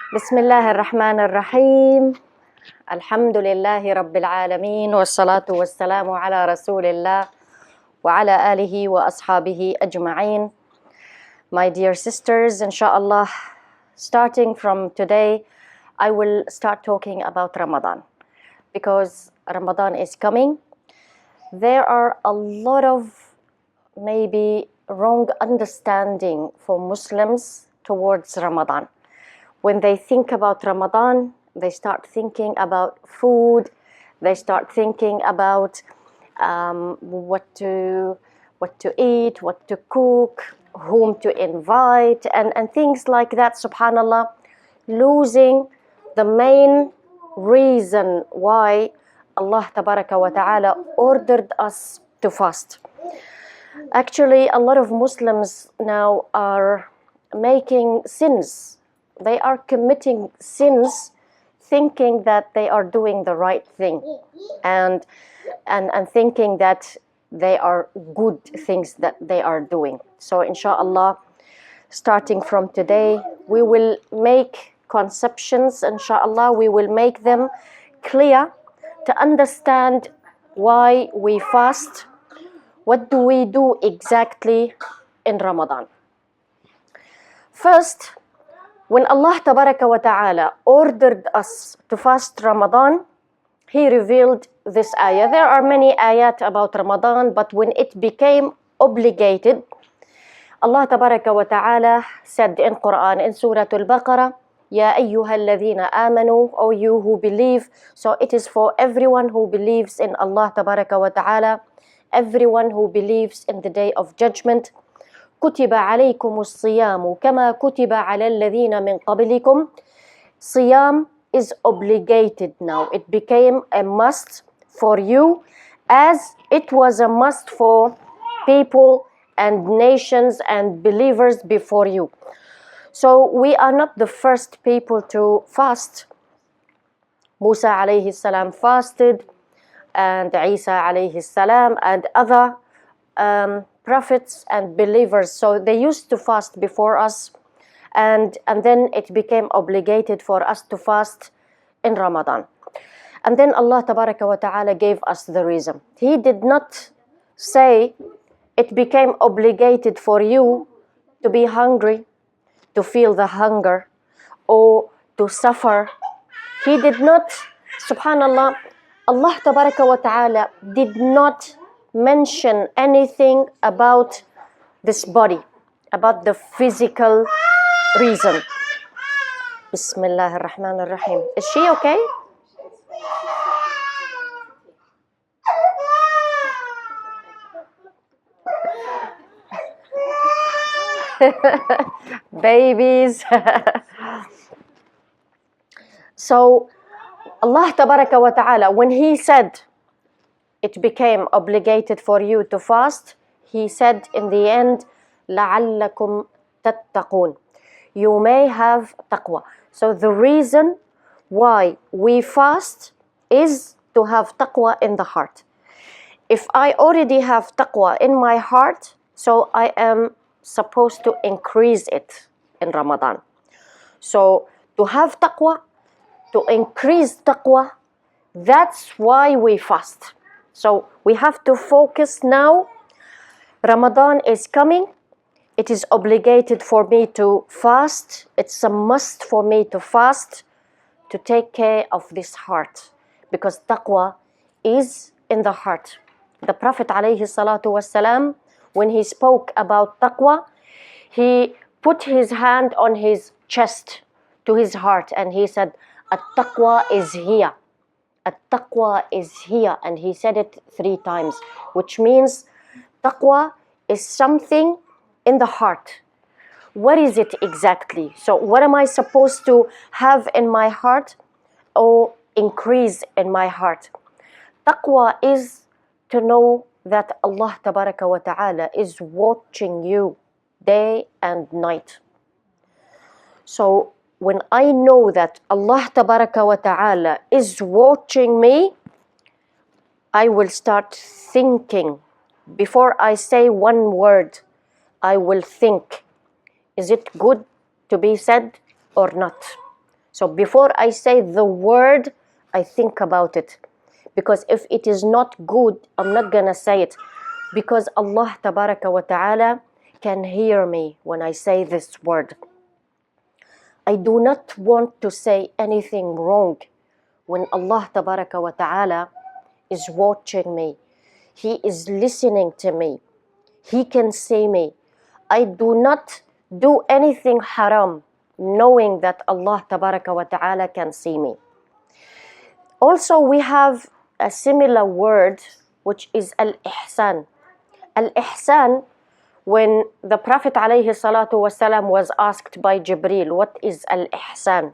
بسم الله الرحمن الرحيم الحمد لله رب العالمين والصلاة والسلام على رسول الله وعلى آله وأصحابه أجمعين. My dear sisters, inshallah, starting from today, I will start talking about Ramadan because Ramadan is coming. There are a lot of maybe wrong understanding for Muslims towards Ramadan. When they think about Ramadan, they start thinking about food, they start thinking about what to eat, what to cook, whom to invite, and things like that, subhanallah, losing the main reason why Allah tabaraka wa ta'ala ordered us to fast. Actually, a lot of Muslims now are making sins. They are committing sins thinking that they are doing the right thing and thinking that they are good things that they are doing. So inshallah, starting from today, we will make conceptions, inshallah, we will make them clear to understand why we fast, what do we do exactly in Ramadan. First, when Allah Tabaraka wa Ta'ala ordered us to fast Ramadan, He revealed this ayah. There are many ayat about Ramadan, but when it became obligated, Allah Tabaraka wa Ta'ala said in Quran, in Surah Al-Baqarah, Ya ayyuha alladhina amanu, O you who believe. So it is for everyone who believes in Allah Tabaraka wa Ta'ala, everyone who believes in the Day of Judgment. كتب عليكم الصيام كما كتب على الذين من قبلكم. Siyam is obligated now. It became a must for you as it was a must for people and nations and believers before you. So we are not the first people to fast. Musa alayhi salam fasted, and Isa alayhi salam, and other prophets and believers. So they used to fast before us, and then it became obligated for us to fast in Ramadan. And then Allah Tabaraka wa Ta'ala gave us the reason. He did not say it became obligated for you to be hungry, to feel the hunger, or to suffer. He did not, subhanallah, Allah Tabaraka wa Ta'ala did not mention anything about this body, about the physical reason. Bismillah ar-Rahman ar-Rahim. Is she okay? Babies. So Allah Tabaraka wa Ta'ala, when He said it became obligated for you to fast, He said in the end, لَعَلَّكُمْ تَتَّقُونَ. You may have taqwa. So the reason why we fast is to have taqwa in the heart. If I already have taqwa in my heart, so I am supposed to increase it in Ramadan. So to have taqwa, to increase taqwa, that's why we fast. So we have to focus now. Ramadan is coming. It is obligated for me to fast. It's a must for me to fast, to take care of this heart, because taqwa is in the heart. The Prophet alayhi salatu wasalam, when he spoke about taqwa, he put his hand on his chest to his heart and he said, At-taqwa is here. At-taqwa is here. And he said it 3 times, which means taqwa is something in the heart. What is it exactly? So what am I supposed to have in my heart or increase in my heart? Taqwa is to know that Allah Tabaraka wa Ta'ala is watching you day and night. So when I know that Allah Tabaraka wa Ta'ala is watching me, I will start thinking. Before I say one word, I will think, is it good to be said or not? So before I say the word, I think about it. Because if it is not good, I'm not gonna say it. Because Allah tabaraka wa ta'ala can hear me when I say this word. I do not want to say anything wrong when Allah tabaraka wa ta'ala is watching me. He is listening to me. He can see me. I do not do anything haram knowing that Allah tabaraka wa ta'ala can see me. Also, we have a similar word which is al-ihsan. Al-ihsan, when the Prophet alayhi salatu wasalam was asked by Jibreel, what is al-ihsan?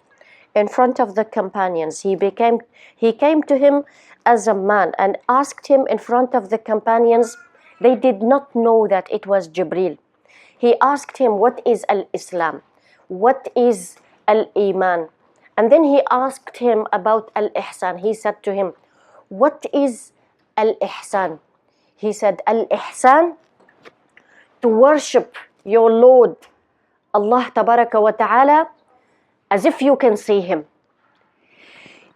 In front of the companions, he came to him as a man and asked him in front of the companions. They did not know that it was Jibreel. He asked him, what is al-Islam? What is al-Iman? And then he asked him about al-Ihsan. He said to him, what is al-Ihsan? He said, al-Ihsan, to worship your Lord, Allah tabaraka wa ta'ala, as if you can see him.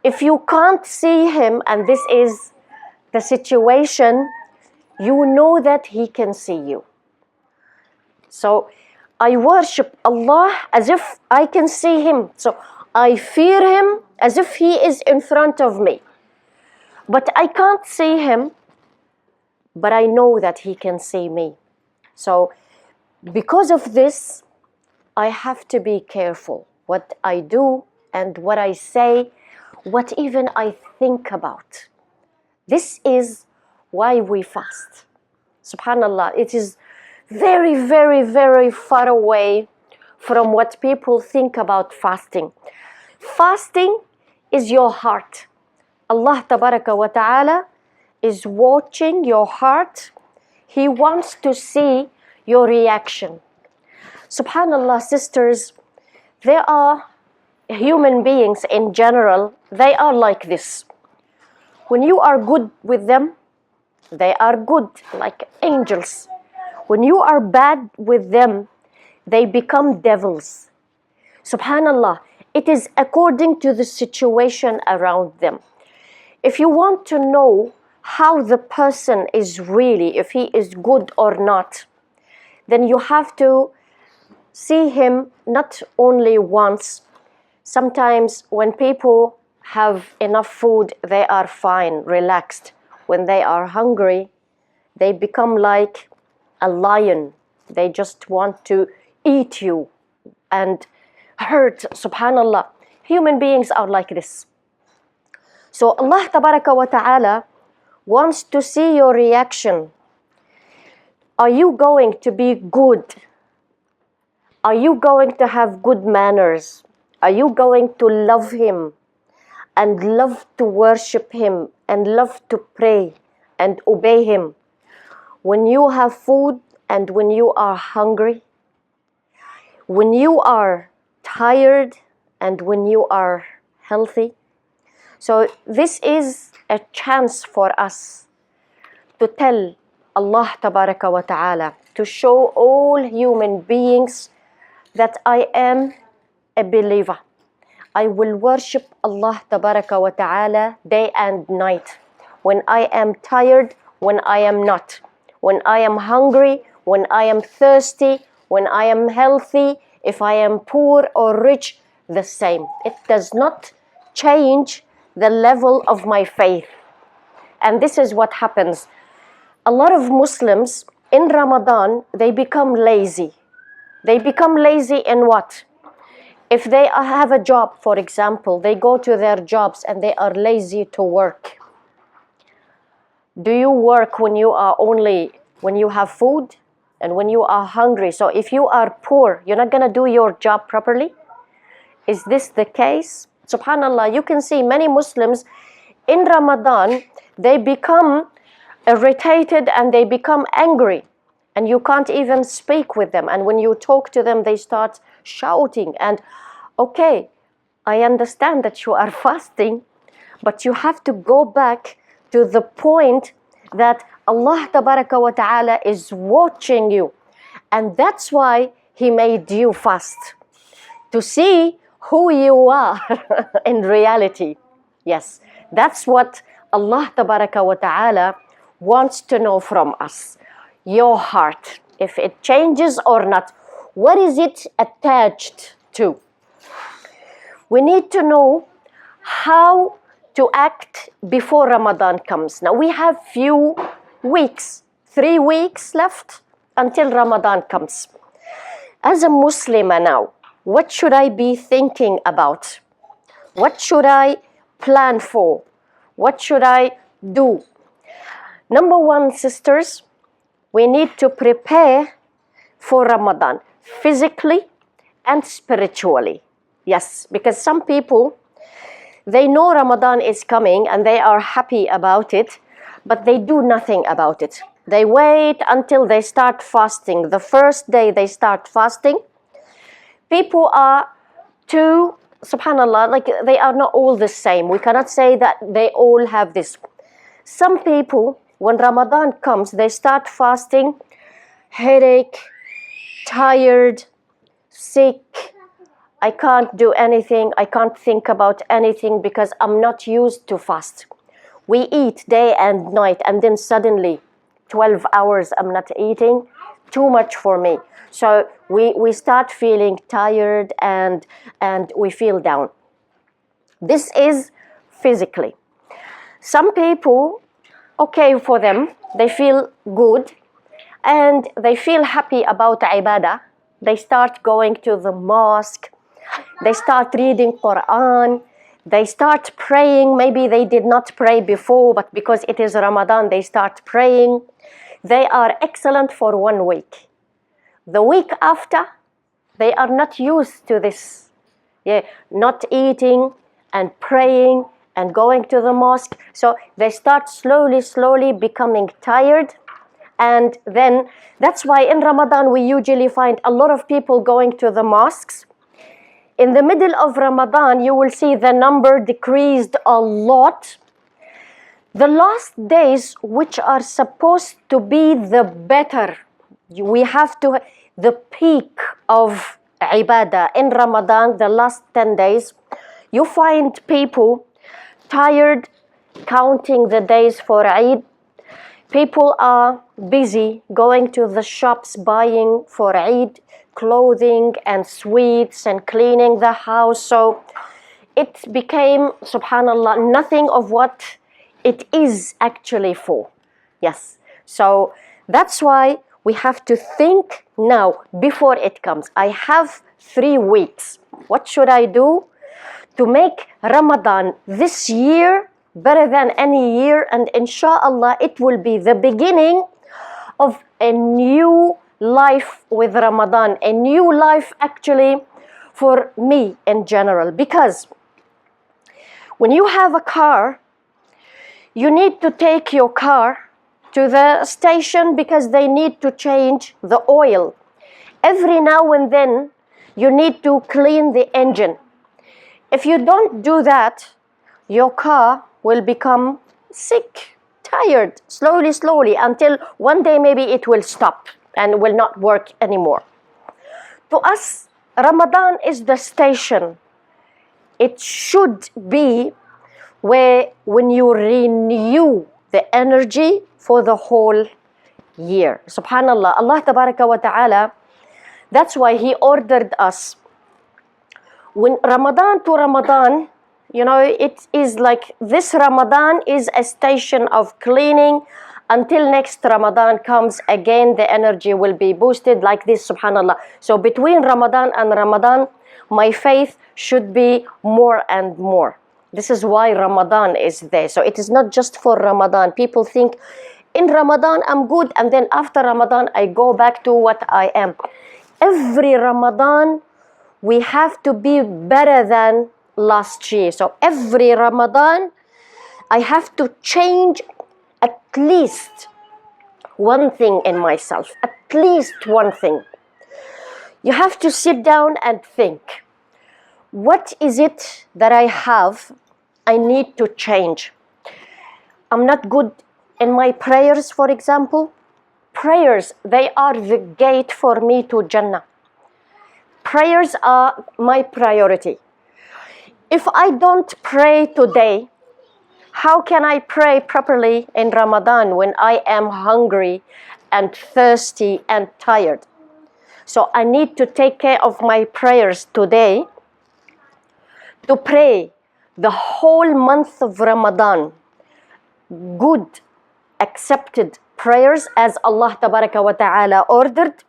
If you can't see him, and this is the situation, you know that he can see you. So I worship Allah as if I can see him. So I fear him as if he is in front of me. But I can't see him, but I know that he can see me. So because of this, I have to be careful what I do and what I say, what even I think about. This is why we fast. Subhan Allah, it is very, very, very far away from what people think about fasting. Fasting is your heart. Allah tabaraka wa ta'ala is watching your heart. He wants to see your reaction. Subhanallah, sisters, there are human beings in general, they are like this. When you are good with them, they are good, like angels. When you are bad with them, they become devils. Subhanallah, it is according to the situation around them. If you want to know how the person is really, if he is good or not, then you have to see him not only once. Sometimes when people have enough food, they are fine, relaxed. When they are hungry, they become like a lion. They just want to eat you and hurt. Subhanallah. Human beings are like this. So Allah tabaraka wa ta'ala wants to see your reaction. Are you going to be good? Are you going to have good manners? Are you going to love him and love to worship him and love to pray and obey him when you have food and when you are hungry, when you are tired and when you are healthy? So this is a chance for us to tell Allah tabaraka wa ta'ala, to show all human beings that I am a believer. I will worship Allah tabaraka wa ta'ala day and night. When I am tired, when I am not. When I am hungry, when I am thirsty, when I am healthy, if I am poor or rich, the same. It does not change the level of my faith. And this is what happens. A lot of Muslims in Ramadan, they become lazy. They become lazy in what? If they have a job, for example, they go to their jobs and they are lazy to work. Do you work when you have food and when you are hungry? So if you are poor, you're not going to do your job properly? Is this the case? Subhanallah, you can see many Muslims in Ramadan, they become irritated and they become angry. And you can't even speak with them. And when you talk to them, they start shouting. And okay, I understand that you are fasting, but you have to go back to the point that Allah tabaraka wa ta'ala is watching you. And that's why He made you fast. To see who you are in reality. Yes, that's what Allah Tabaraka wa Ta'ala wants to know from us. Your heart, if it changes or not. What is it attached to? We need to know how to act before Ramadan comes. Now we have few weeks, 3 weeks left until Ramadan comes. As a Muslimah now, what should I be thinking about? What should I plan for? What should I do? Number one, sisters, we need to prepare for Ramadan, physically and spiritually. Yes, because some people, they know Ramadan is coming and they are happy about it, but they do nothing about it. They wait until they start fasting. The first day they start fasting, people are too, Subhan Allah, like they are not all the same. We cannot say that they all have this. Some people, when Ramadan comes, they start fasting, headache, tired, sick. I can't do anything. I can't think about anything because I'm not used to fast. We eat day and night, and then suddenly 12 hours I'm not eating. Too much for me. So we start feeling tired and we feel down. This is physically. Some people, okay for them, they feel good and they feel happy about ibadah. They start going to the mosque, they start reading Quran, they start praying. Maybe they did not pray before, but because it is Ramadan, they start praying. They are excellent for 1 week. The week after, they are not used to this. Not eating and praying and going to the mosque. So they start slowly becoming tired. And then that's why in Ramadan we usually find a lot of people going to the mosques. In the middle of Ramadan, you will see the number decreased a lot. The last days, which are supposed to be the better, we have to, the peak of ibadah in Ramadan, the last 10 days, you find people tired counting the days for Eid. People are busy going to the shops buying for Eid clothing and sweets and cleaning the house. So it became, subhanallah, nothing of what it is actually for. Yes. So that's why we have to think now before it comes. I have 3 weeks. What should I do to make Ramadan this year better than any year? And inshallah, it will be the beginning of a new life with Ramadan, a new life actually for me in general. Because when you have a car, you need to take your car to the station because they need to change the oil. Every now and then, you need to clean the engine. If you don't do that, your car will become sick, tired, slowly, until one day maybe it will stop and will not work anymore. To us, Ramadan is the station. It should be where when you renew the energy for the whole year. Subhanallah, Allah Tabaraka wa Ta'ala, that's why He ordered us. When Ramadan to Ramadan, you know, it is like this Ramadan is a station of cleaning until next Ramadan comes again, the energy will be boosted like this, subhanallah. So between Ramadan and Ramadan, my faith should be more and more. This is why Ramadan is there. So it is not just for Ramadan. People think in Ramadan I'm good and then after Ramadan I go back to what I am. Every Ramadan we have to be better than last year. So every Ramadan I have to change at least one thing in myself, at least one thing. You have to sit down and think, what is it that I have I need to change? I'm not good in my prayers, for example. Prayers, they are the gate for me to Jannah. Prayers are my priority. If I don't pray today, how can I pray properly in Ramadan when I am hungry and thirsty and tired? So I need to take care of my prayers today to pray the whole month of Ramadan. Good, accepted prayers as Allah Tabaraka wa Ta'ala ordered.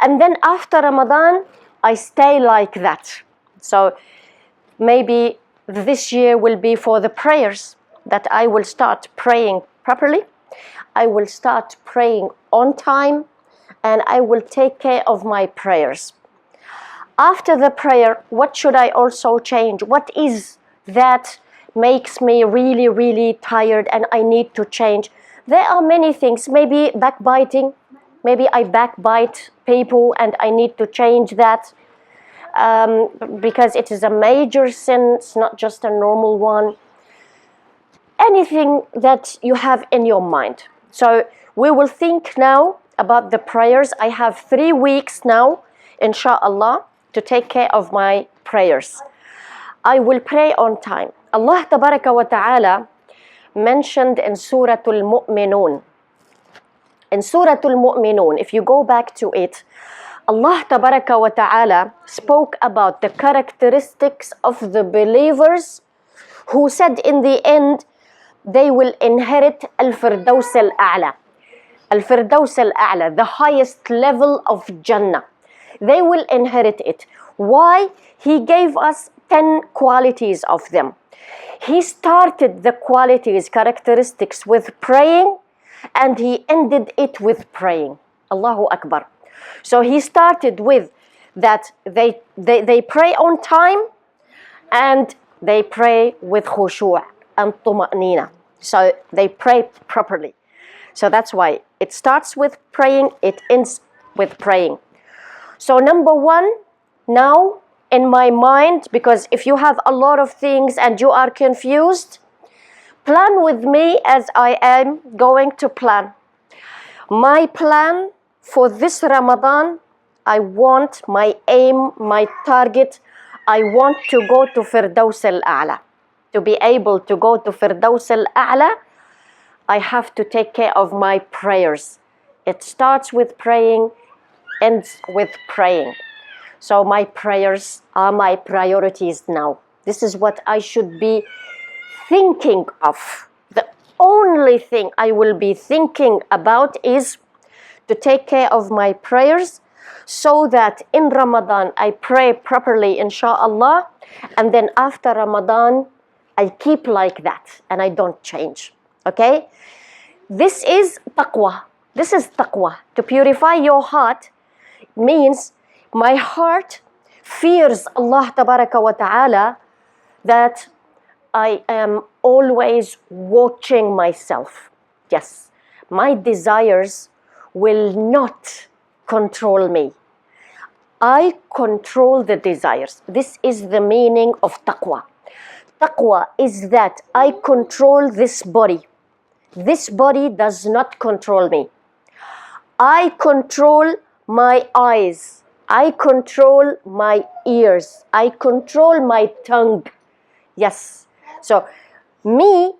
And then after Ramadan, I stay like that. So maybe this year will be for the prayers that I will start praying properly. I will start praying on time, and I will take care of my prayers. After the prayer, what should I also change? What is that makes me really, really tired and I need to change? There are many things. Maybe backbiting. Maybe I backbite people and I need to change that. Because it is a major sin, it's not just a normal one. Anything that you have in your mind. So we will think now about the prayers. I have 3 weeks now, inshallah, to take care of my prayers. I will pray on time. Allah Tabaraka wa Ta'ala mentioned in Surah Al-Mu'minun. In Surah Al-Mu'minun, if you go back to it, Allah Tabaraka wa Ta'ala spoke about the characteristics of the believers who said in the end they will inherit Al-Firdaus Al-A'la. Al-Firdaus Al-A'la, the highest level of Jannah. They will inherit it. Why? He gave us 10 qualities of them. He started the qualities, characteristics with praying, and he ended it with praying. Allahu Akbar. So he started with that they pray on time and they pray with khushu' and tuma'nina. So they pray properly. So that's why it starts with praying, it ends with praying. So number one, now in my mind, because if you have a lot of things and you are confused, plan with me as I am going to plan. My plan for this Ramadan, I want my aim, my target, I want to go to Firdaus Al-A'la. To be able to go to Firdaus Al-A'la, I have to take care of my prayers. It starts with praying, ends with praying. So my prayers are my priorities now. This is what I should be thinking of. The only thing I will be thinking about is to take care of my prayers so that in Ramadan I pray properly, inshallah, and then after Ramadan I keep like that and I don't change. Okay? This is taqwa. This is taqwa. To purify your heart means my heart fears Allah Tabaraka wa Ta'ala, that I am always watching myself. Yes, my desires will not control me. I control the desires. This is the meaning of taqwa. Taqwa is that I control this body. This body does not control me. I control my eyes. I control my ears. I control my tongue. Yes. So, me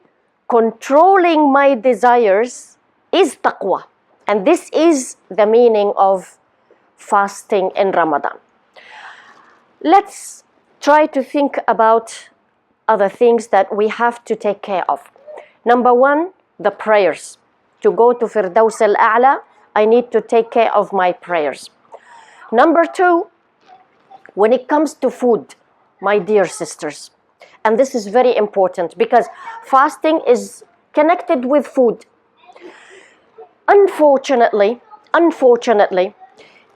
controlling my desires is taqwa. And this is the meaning of fasting in Ramadan. Let's try to think about other things that we have to take care of. Number one, the prayers. To go to Firdaus Al-A'la, I need to take care of my prayers. Number two, when it comes to food, my dear sisters, and this is very important because fasting is connected with food. Unfortunately,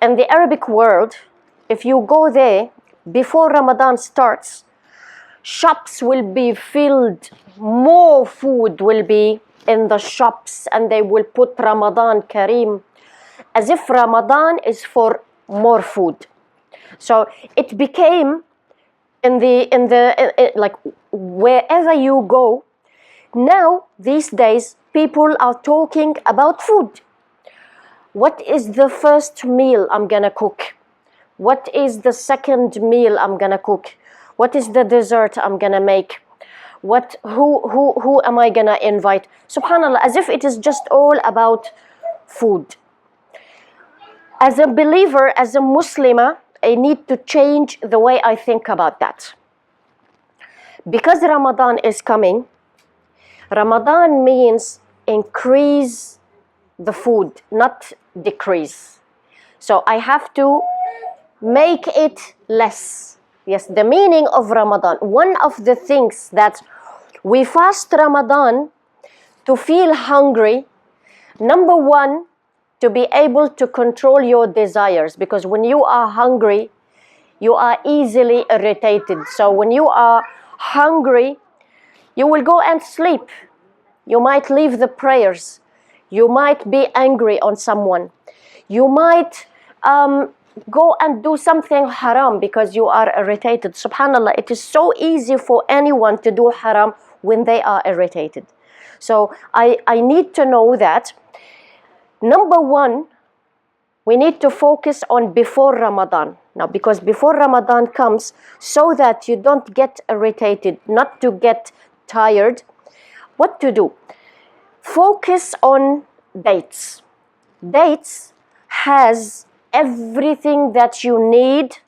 in the Arabic world, if you go there before Ramadan starts, shops will be filled, more food will be in the shops, and they will put Ramadan Kareem, as if Ramadan is for more food. So it became like wherever you go, now these days people are talking about food. What is the first meal I'm gonna cook? What is the second meal I'm gonna cook? What is the dessert I'm gonna make? Who am I gonna invite? Subhanallah, as if it is just all about food. As a believer, as a Muslimah, I need to change the way I think about that. Because Ramadan is coming, Ramadan means increase the food, not decrease. So I have to make it less. Yes, the meaning of Ramadan. One of the things that we fast Ramadan to feel hungry, number one, to be able to control your desires, because when you are hungry, you are easily irritated. So when you are hungry, you will go and sleep. You might leave the prayers. You might be angry on someone. You might go and do something haram because you are irritated. Subhanallah, it is so easy for anyone to do haram when they are irritated. So I need to know that. Number one, we need to focus on before Ramadan. Now, because before Ramadan comes, so that you don't get irritated, not to get tired, what to do? Focus on dates. Dates has everything that you need,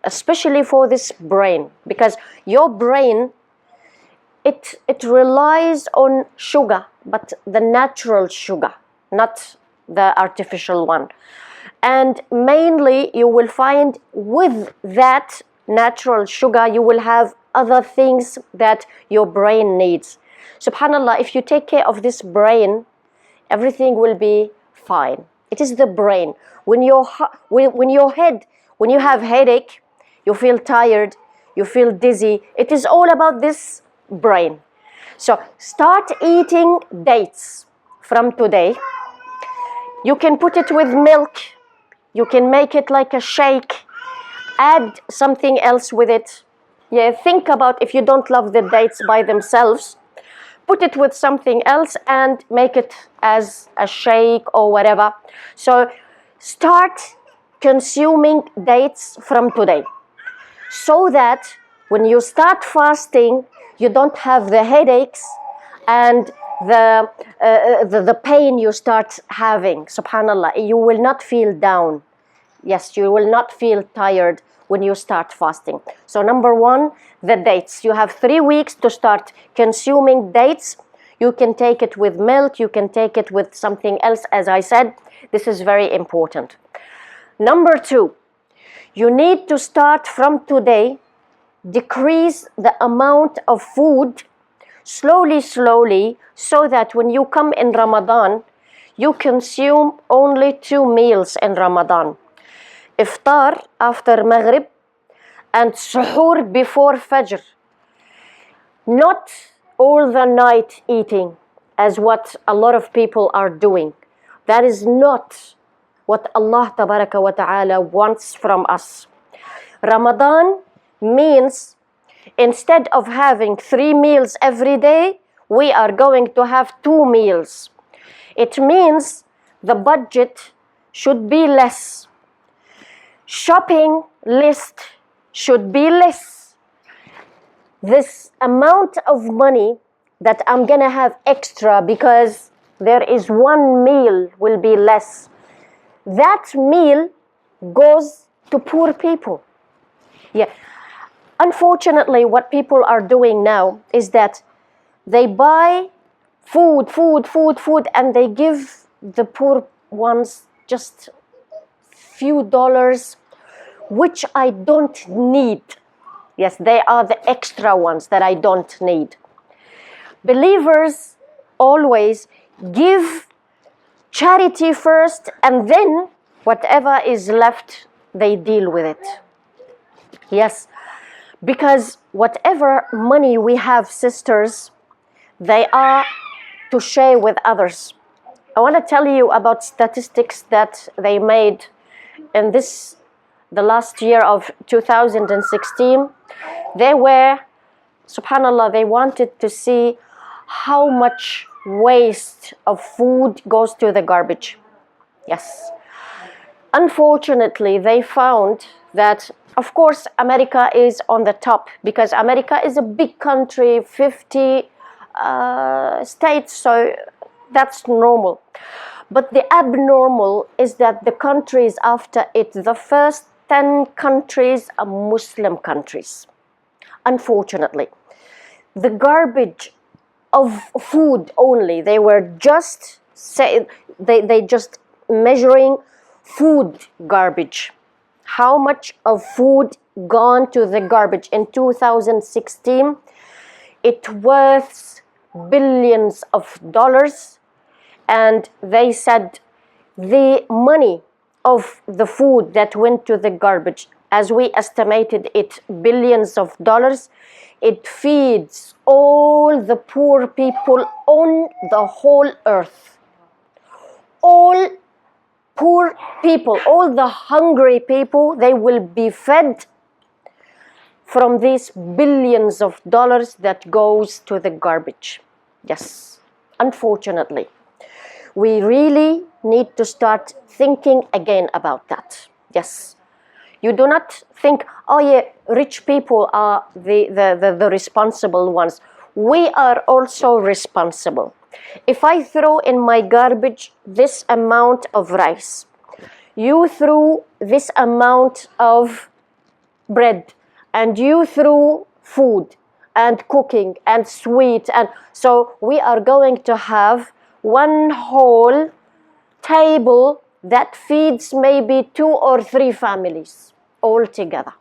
especially for this brain, because your brain, it relies on sugar, but the natural sugar, not the artificial one. And mainly you will find with that natural sugar, you will have other things that your brain needs. Subhanallah, if you take care of this brain, everything will be fine. It is the brain. When you have headache, you feel tired, you feel dizzy, it is all about this brain. So start eating dates from today. You can put it with milk. You can make it like a shake. Add something else with it. Yeah, think about if you don't love the dates by themselves, put it with something else and make it as a shake or whatever. So start consuming dates from today, so that when you start fasting, you don't have the headaches and the pain you start having. Subhanallah, you will not feel down. Yes, you will not feel tired when you start fasting. So number one, the dates. You have 3 weeks to start consuming dates. You can take it with milk, you can take it with something else, as I said. This is very important. Number two, you need to start from today, decrease the amount of food slowly, so that when you come in Ramadan, you consume only 2 meals in Ramadan. Iftar after Maghrib and Suhoor before Fajr. Not all the night eating as what a lot of people are doing. That is not what Allah Tabaraka wa Ta'ala wants from us. Ramadan means instead of having 3 meals every day, we are going to have 2 meals. It means the budget should be less. Shopping list should be less. This amount of money that I'm gonna have extra because there is 1 meal will be less. That meal goes to poor people. Yeah. Unfortunately, what people are doing now is that they buy food, and they give the poor ones just few dollars, which I don't need. Yes, they are the extra ones that I don't need. Believers always give charity first, and then whatever is left, they deal with it. Yes, because whatever money we have, sisters, they are to share with others. I want to tell you about statistics that they made in the last year of 2016. They were, subhanallah, they wanted to see how much waste of food goes to the garbage. Yes. Unfortunately, they found that Of course, America is on the top because America is a big country, 50 states, so that's normal. But the abnormal is that the countries after it, the first 10 countries are Muslim countries. Unfortunately, the garbage of food only, they were just they just measuring food garbage. How much of food gone to the garbage in 2016? It worth billions of dollars, and they said the money of the food that went to the garbage, as we estimated it, billions of dollars, it feeds all the poor people on the whole earth. All poor people, all the hungry people, they will be fed from these billions of dollars that goes to the garbage. Yes, unfortunately. We really need to start thinking again about that. Yes. You do not think, oh yeah, rich people are the responsible ones. We are also responsible. If I throw in my garbage this amount of rice, you threw this amount of bread, and you threw food and cooking and sweet, and so we are going to have one whole table that feeds maybe 2 or 3 families all together.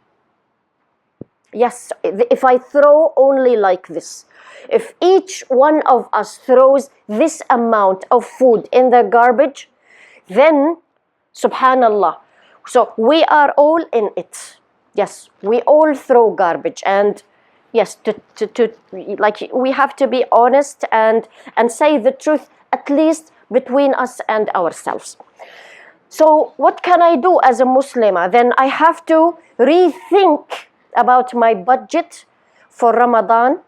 Yes, if I throw only like this, if each one of us throws this amount of food in the garbage, then Subhan Allah, so we are all in it. Yes, we all throw garbage, and yes, like we have to be honest and say the truth, at least between us and ourselves. So what can I do as a Muslimah? Then I have to rethink about my budget for Ramadan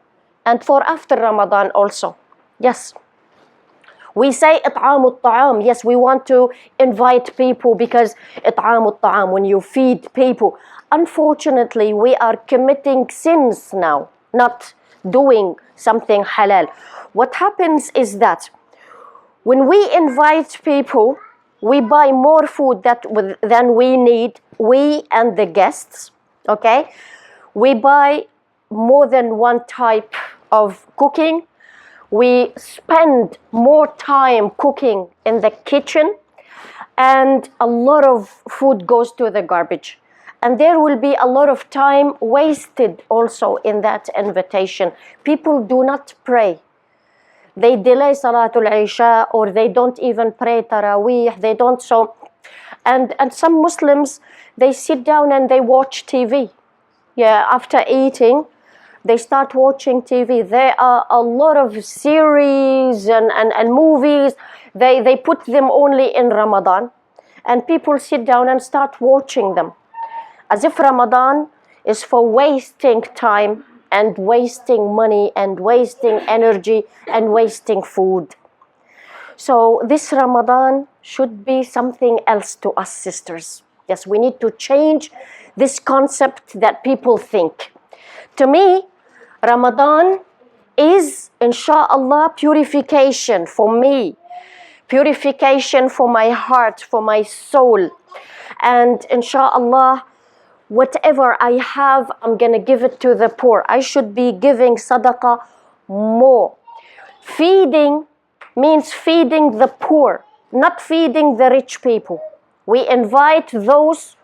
and for after Ramadan also. Yes. We say إطعام الطعام. Yes, we want to invite people because إطعام الطعام, when you feed people. Unfortunately, we are committing sins now, not doing something halal. What happens is that when we invite people, we buy more food than we need, we and the guests, okay? We buy more than one type of cooking. We spend more time cooking in the kitchen, and a lot of food goes to the garbage. And there will be a lot of time wasted also in that invitation. People do not pray. They delay Salatul Isha, or they don't even pray Taraweeh. They don't so. And some Muslims, they sit down and they watch TV. Yeah, after eating, they start watching TV. There are a lot of series and movies. They put them only in Ramadan. And people sit down and start watching them. As if Ramadan is for wasting time and wasting money and wasting energy and wasting food. So this Ramadan should be something else to us, sisters. Yes, we need to change this concept that people think. To me, Ramadan is, inshallah, purification for me, purification for my heart, for my soul. And inshallah, whatever I have, I'm going to give it to the poor. I should be giving sadaqah more. Feeding means feeding the poor, not feeding the rich people. We invite those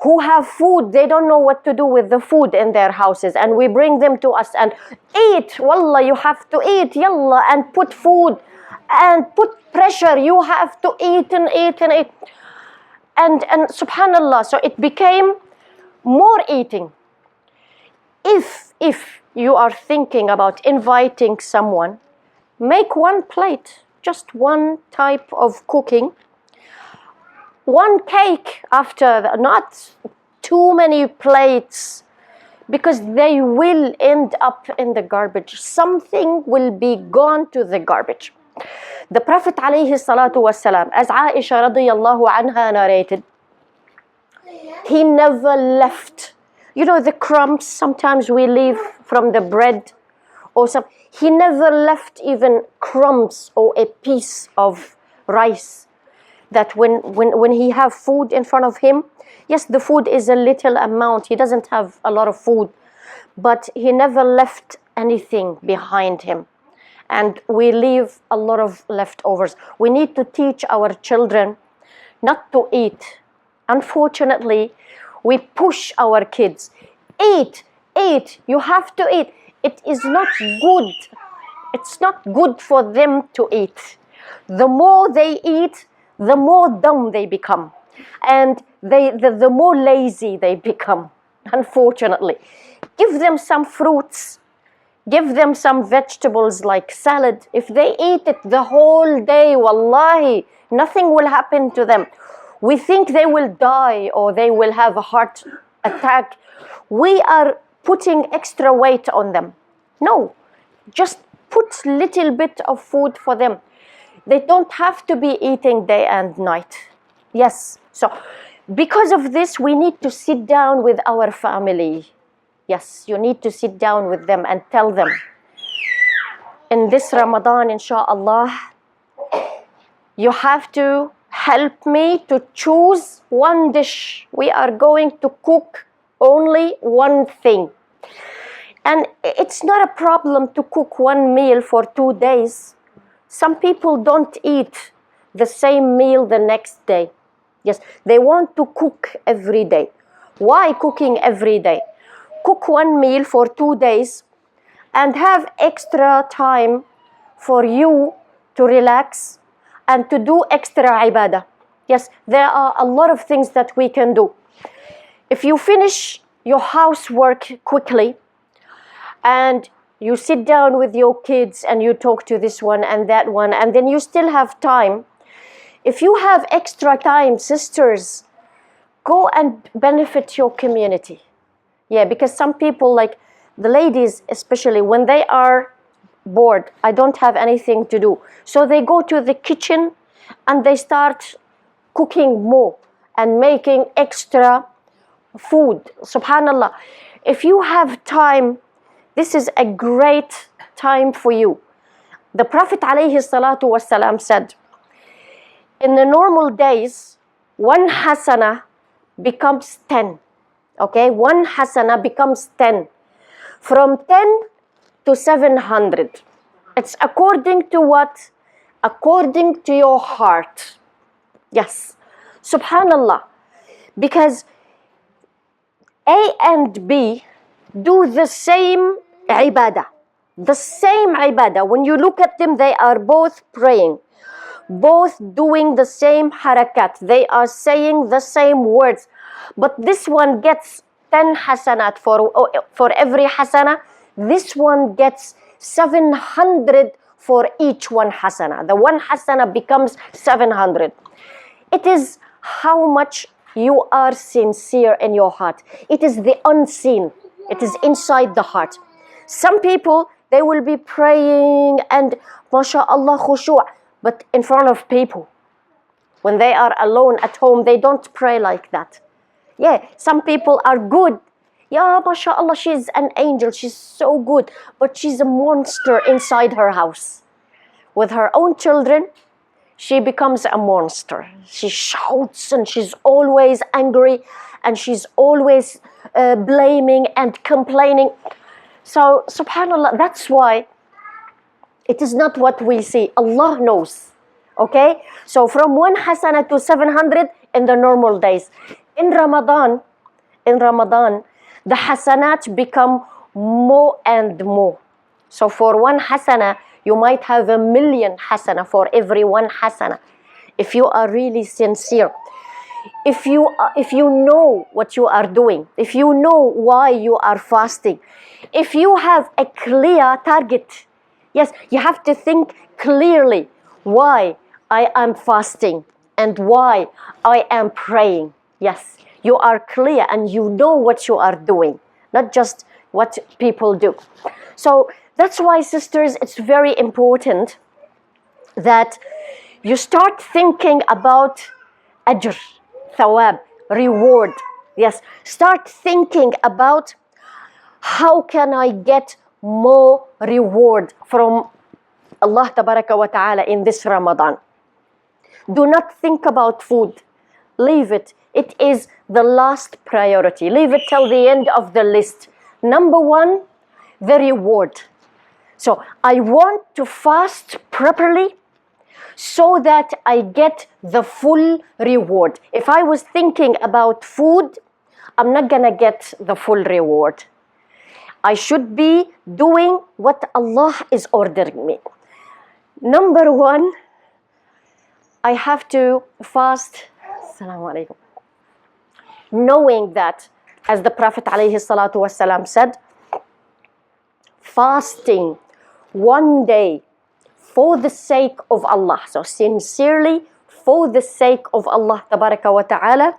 who have food. They don't know what to do with the food in their houses, and we bring them to us and eat. Wallah, you have to eat, yalla, and put food and put pressure. You have to eat and eat and eat. And subhanallah, so it became more eating. If you are thinking about inviting someone, make one plate, just one type of cooking, one cake after, not too many plates, because they will end up in the garbage. Something will be gone to the garbage. The Prophet alayhi salatu wasalam, as Aisha radiyallahu anha narrated, He never left. You know, the crumbs sometimes we leave from the bread or some. He never left even crumbs or a piece of rice. That when he have food in front of him, yes, the food is a little amount. He doesn't have a lot of food, but he never left anything behind him. And we leave a lot of leftovers. We need to teach our children not to eat. Unfortunately, we push our kids. Eat, eat, you have to eat. It is not good. It's not good for them to eat. The more they eat, the more dumb they become. And the more lazy they become, unfortunately. Give them some fruits. Give them some vegetables like salad. If they eat it the whole day, wallahi, nothing will happen to them. We think they will die or they will have a heart attack. We are putting extra weight on them. No, just put little bit of food for them. They don't have to be eating day and night. Yes, so because of this, we need to sit down with our family. Yes, you need to sit down with them and tell them, in this Ramadan, inshallah, you have to help me to choose one dish. We are going to cook only one thing. And it's not a problem to cook one meal for 2 days. Some people don't eat the same meal the next day. Yes, they want to cook every day. Why cooking every day? Cook one meal for 2 days and have extra time for you to relax and to do extra ibadah. Yes, there are a lot of things that we can do. If you finish your housework quickly and you sit down with your kids and you talk to this one and that one, and then you still have time. If you have extra time, sisters, go and benefit your community. Yeah, because some people, like the ladies especially, when they are bored, I don't have anything to do. So they go to the kitchen and they start cooking more and making extra food. Subhanallah. If you have time, this is a great time for you. The Prophet ﷺ said, in the normal days, one hasana becomes 10. Okay, one hasana becomes 10. From 10 to 700. It's according to what? According to your heart. Yes. Subhanallah. Because A and B do the same ibadah. The same ibadah. When you look at them, they are both praying. Both doing the same harakat. They are saying the same words. But this one gets 10 hasanat for every hasana. This one gets 700 for each one hasana. The one hasana becomes 700. It is how much you are sincere in your heart. It is the unseen. It is inside the heart. Some people, they will be praying and mashallah khushu', but in front of people. When they are alone at home, they don't pray like that. Yeah, some people are good. Yeah, mashallah, she's an angel. She's so good. But she's a monster inside her house. With her own children, she becomes a monster. She shouts and she's always angry and she's always blaming and complaining. So, subhanallah, that's why it is not what we see. Allah knows. Okay? So, from 1 hasana to 700 in the normal days. In Ramadan, the hasanat become more and more. So for 1 hasana, you might have 1,000,000 hasana for every 1 hasana. If you are really sincere. If you know what you are doing. If you know why you are fasting. If you have a clear target. Yes, you have to think clearly why I am fasting and why I am praying. Yes, you are clear and you know what you are doing, not just what people do. So that's why, sisters, it's very important that you start thinking about ajr, thawab, reward. Yes, start thinking about how can I get more reward from Allah Tabaraka wa Ta'ala in this Ramadan. Do not think about food. Leave it. It is the last priority. Leave it till the end of the list. Number one, the reward. So I want to fast properly so that I get the full reward. If I was thinking about food, I'm not gonna get the full reward. I should be doing what Allah is ordering me. Number one, I have to fast, Assalamu alaikum, knowing that, as the Prophet ﷺ said, fasting one day for the sake of Allah, so sincerely for the sake of Allah Tabaraka wa Ta'ala,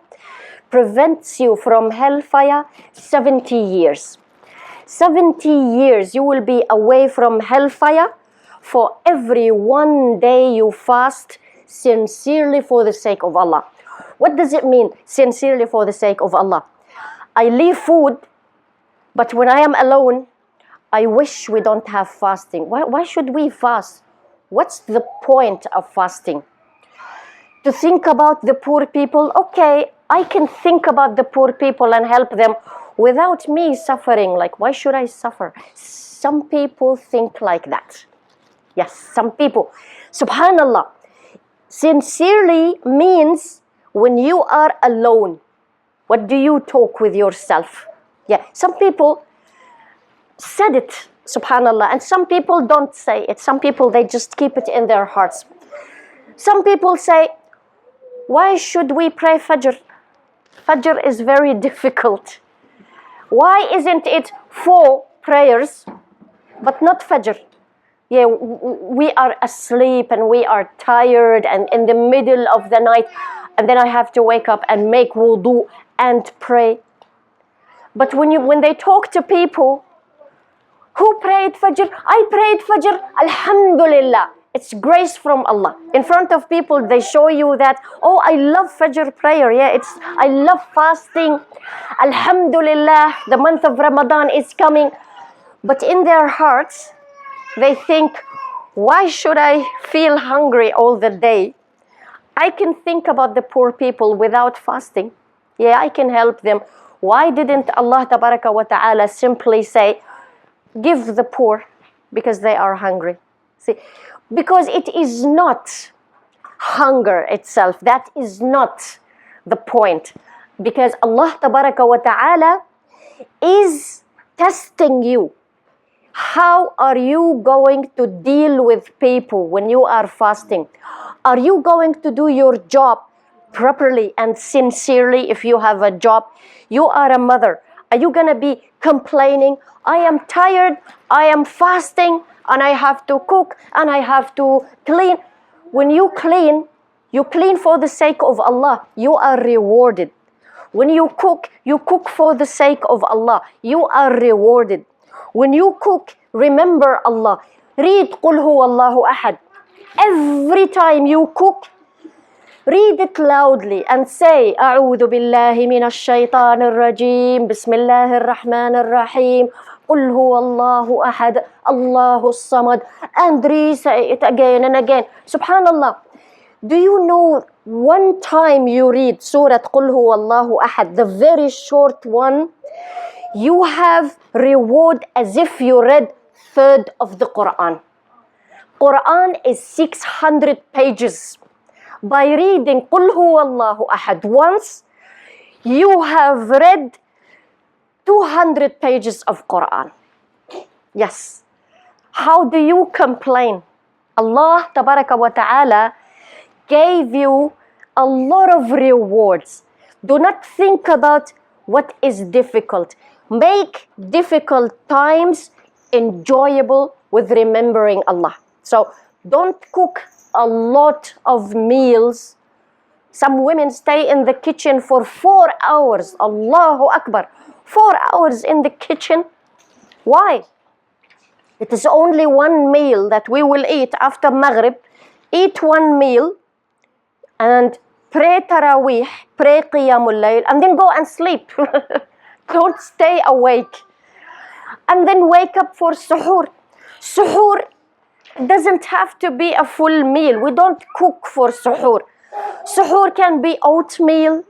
prevents you from hellfire 70 years. 70 years you will be away from hellfire for every one day you fast sincerely for the sake of Allah. What does it mean, sincerely for the sake of Allah? I leave food, but when I am alone, I wish we don't have fasting. Why should we fast? What's the point of fasting? To think about the poor people? Okay, I can think about the poor people and help them without me suffering. Like, why should I suffer? Some people think like that. Yes, some people. Subhan Allah. Sincerely means when you are alone, what do you talk with yourself? Yeah, some people said it, subhanallah, and some people don't say it. Some people, they just keep it in their hearts. Some people say, why should we pray Fajr? Fajr is very difficult. Why isn't it 4 prayers, but not Fajr? Yeah, we are asleep and we are tired and in the middle of the night, and then I have to wake up and make wudu and pray. But when they talk to people, who prayed Fajr? I prayed Fajr, Alhamdulillah. It's grace from Allah. In front of people, they show you that, oh, I love Fajr prayer. Yeah, I love fasting. Alhamdulillah, the month of Ramadan is coming. But in their hearts, they think, why should I feel hungry all the day? I can think about the poor people without fasting. Yeah, I can help them. Why didn't Allah Tabaraka wa Ta'ala simply say, give the poor because they are hungry? See, because it is not hunger itself. That is not the point. Because Allah Tabaraka wa Ta'ala is testing you. How are you going to deal with people when you are fasting? Are you going to do your job properly and sincerely if you have a job? You are a mother. Are you going to be complaining? I am tired, I am fasting, and I have to cook, and I have to clean. When you clean for the sake of Allah. You are rewarded. When you cook for the sake of Allah. You are rewarded. When you cook, remember Allah. Read قُلْ هُوَ اللَّهُ أَحَدٌ. Every time you cook, read it loudly and say, أعوذ بالله من الشيطان الرجيم بسم الله الرحمن الرحيم قُلْ هُوَ اللَّهُ أَحَدٌ اللَّهُ الصَّمَدُ, and re-say it again and again. Subhanallah. Do you know one time you read Surah قُلْ هُوَ اللَّهُ أَحَدٌ, the very short one, you have reward as if you read third of the Quran. Quran is 600 pages. By reading قُلْ هُوَ اللَّهُ أَحَدٌ once, you have read 200 pages of Quran. Yes. How do you complain? Allah Tabaraka wa Ta'ala gave you a lot of rewards. Do not think about what is difficult. Make difficult times enjoyable with remembering Allah. So don't cook a lot of meals. Some women stay in the kitchen for 4 hours. Allahu Akbar. 4 hours in the kitchen. Why? It is only one meal that we will eat after Maghrib. Eat one meal and pray Taraweeh, pray Qiyamul Layl, and then go and sleep. Don't stay awake. And then wake up for suhoor. Suhoor doesn't have to be a full meal. We don't cook for suhoor. Suhoor can be oatmeal,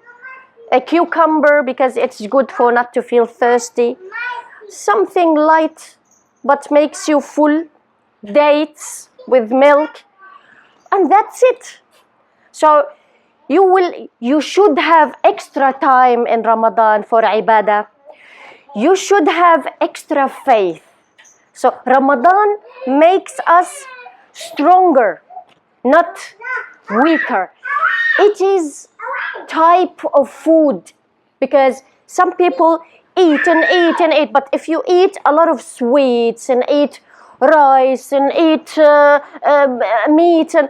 a cucumber because it's good for not to feel thirsty, something light but makes you full, dates with milk, and that's it. So you should have extra time in Ramadan for ibadah. You should have extra faith. So Ramadan makes us stronger, not weaker. It is type of food, because some people eat and eat and eat, but if you eat a lot of sweets and eat rice and eat meat, and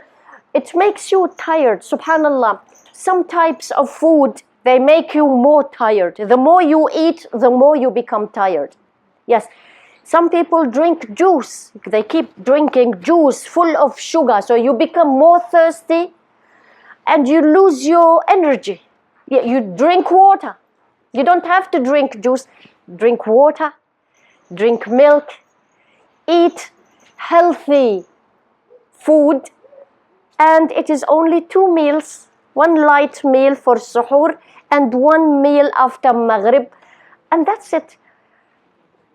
it makes you tired. Subhanallah, some types of food, they make you more tired. The more you eat, the more you become tired. Yes, some people drink juice. They keep drinking juice full of sugar, so you become more thirsty and you lose your energy. You drink water. You don't have to drink juice. Drink water, drink milk, eat healthy food, and it is only 2 meals. One light meal for suhoor and 1 meal after maghrib, and that's it.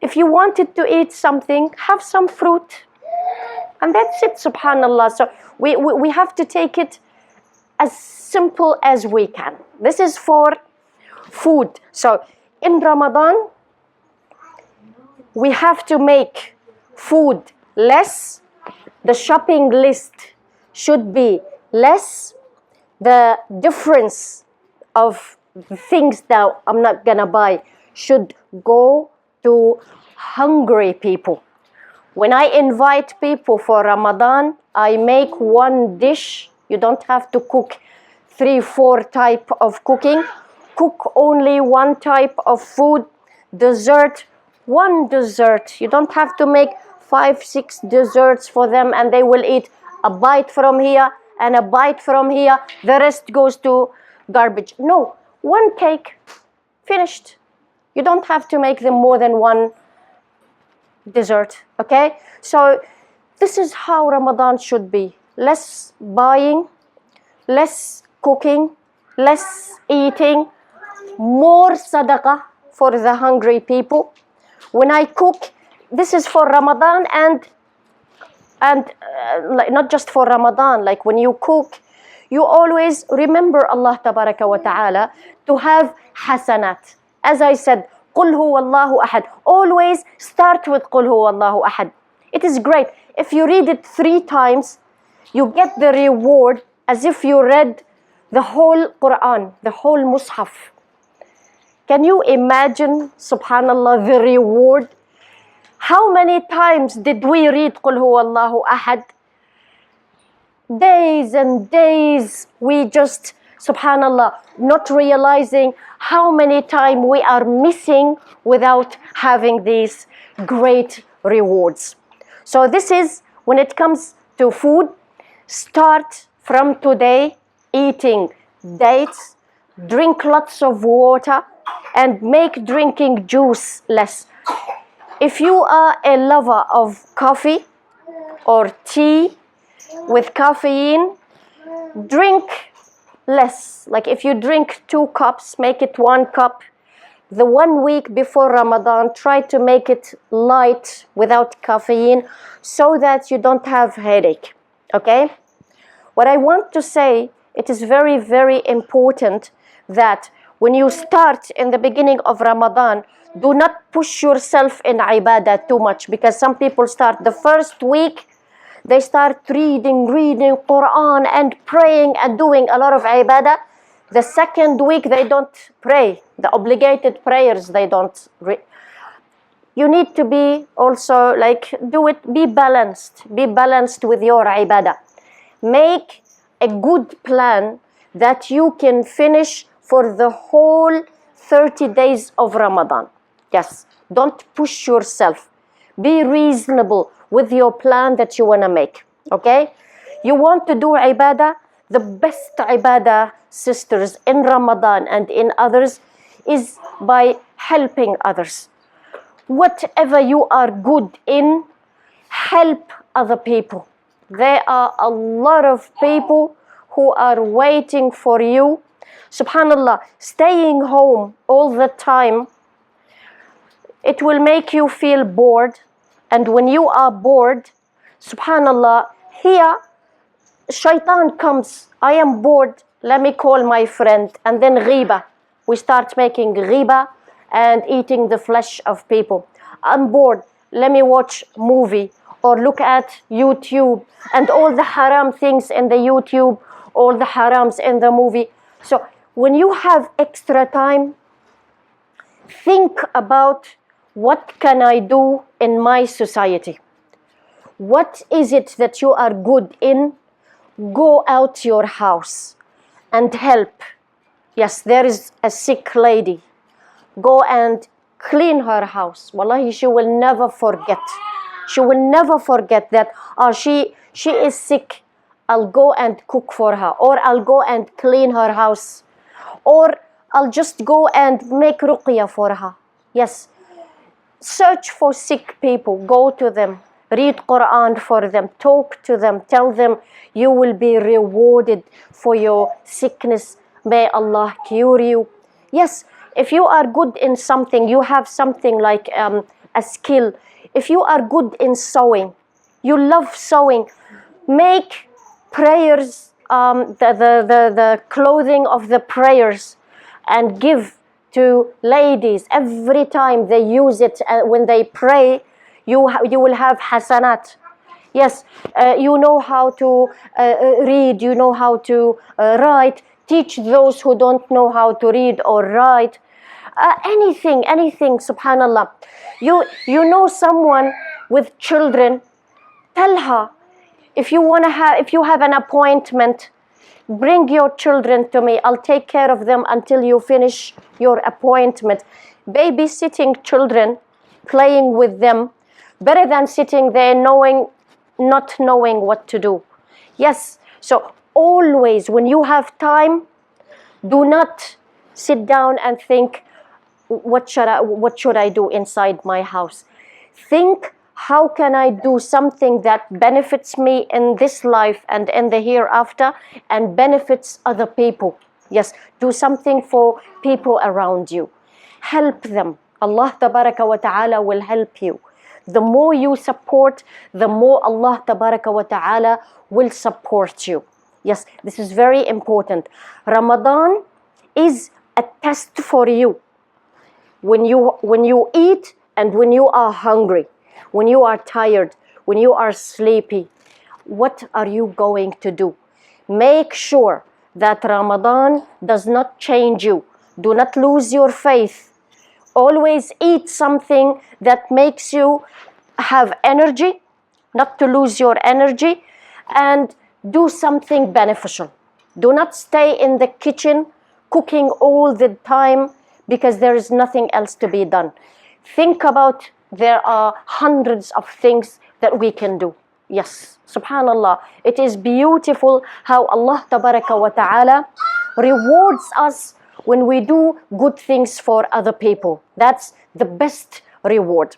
If you wanted to eat something, have some fruit, and that's it. Subhanallah. So we have to take it as simple as we can. This is for food. So in Ramadan, we have to make food less. The shopping list should be less. The difference of things that I'm not gonna buy should go to hungry people. When I invite people for Ramadan, I make one dish. You don't have to cook 3-4 type of cooking. Cook only one type of food. Dessert, one dessert. You don't have to make 5-6 desserts for them and they will eat a bite from here and a bite from here. The rest goes to garbage. No, one cake, finished. You don't have to make them more than one dessert, okay? So this is how Ramadan should be. Less buying, less cooking, less eating, more sadaqah for the hungry people. When I cook, this is for Ramadan and not just for Ramadan. Like when you cook, you always remember Allah tabaraka wa ta'ala to have hasanat. As I said, قُلْ هُوَ اللَّهُ أَحَدٌ. Always start with قُلْ هُوَ اللَّهُ أَحَدٌ. It is great. If you read it 3 times, you get the reward as if you read the whole Quran, the whole Mus'haf. Can you imagine, subhanallah, the reward? How many times did we read قُلْ هُوَ اللَّهُ أَحَدٌ? Days and days, we just, subhanallah, not realizing how many times we are missing without having these great rewards. So this is, when it comes to food, start from today eating dates, drink lots of water, and make drinking juice less. If you are a lover of coffee or tea with caffeine, drink less. Like if you drink 2 cups, make it 1 cup. The 1 week before Ramadan, try to make it light without caffeine so that you don't have headache, okay? What I want to say, it is very, very important that when you start in the beginning of Ramadan, do not push yourself in ibadah too much, because some people start the first week, they start reading Quran and praying and doing a lot of ibadah. The second week they don't pray. The obligated prayers they don't. You need to be also like, do it, be balanced. Be balanced with your ibadah. Make a good plan that you can finish for the whole 30 days of Ramadan. Yes, don't push yourself. Be reasonable with your plan that you want to make, okay? You want to do ibadah, The best ibadah, sisters, in Ramadan and in others is by helping others. Whatever you are good in, help other people. There are a lot of people who are waiting for you. Subhanallah, staying home all the time, it will make you feel bored. And when you are bored, subhanallah, here shaitan comes. I am bored, let me call my friend. And then ghiba. We start making ghiba and eating the flesh of people. I'm bored, let me watch movie or look at YouTube and all the haram things in the YouTube, all the harams in the movie. So when you have extra time, think about what can I do in my society? What is it that you are good in? Go out your house and help. Yes, there is a sick lady. Go and clean her house. Wallahi, she will never forget. She will never forget that she is sick. I'll go and cook for her, or I'll go and clean her house, or I'll just go and make ruqya for her. Yes, search for sick people, go to them, read Quran for them, talk to them, tell them you will be rewarded for your sickness. May Allah cure you. Yes, if you are good in something, you have something like a skill. If you are good in sewing, you love sewing, make prayers, the clothing of the prayers, and give to ladies. Every time they use it, when they pray, you will have hasanat. Yes, you know how to read, you know how to write. Teach those who don't know how to read or write. Anything, subhanallah. You know someone with children, tell her, if you have an appointment, bring your children to me. I'll take care of them until you finish your appointment. Babysitting children, playing with them, better than sitting there not knowing what to do. Yes, so always when you have time, do not sit down and think, what should I do inside my house? Think, how can I do something that benefits me in this life and in the hereafter and benefits other people? Yes, do something for people around you. Help them. Allah tabaraka wa ta'ala will help you. The more you support, the more Allah tabaraka wa ta'ala will support you. Yes, this is very important. Ramadan is a test for you. When you eat and when you are hungry, when you are tired, when you are sleepy, what are you going to do? Make sure that Ramadan does not change you. Do not lose your faith. Always eat something that makes you have energy, not to lose your energy, and do something beneficial. Do not stay in the kitchen cooking all the time because there is nothing else to be done. Think about, there are hundreds of things that we can do. Yes, subhanallah, it is beautiful how Allah tabaraka wa ta'ala rewards us when we do good things for other people. That's the best reward.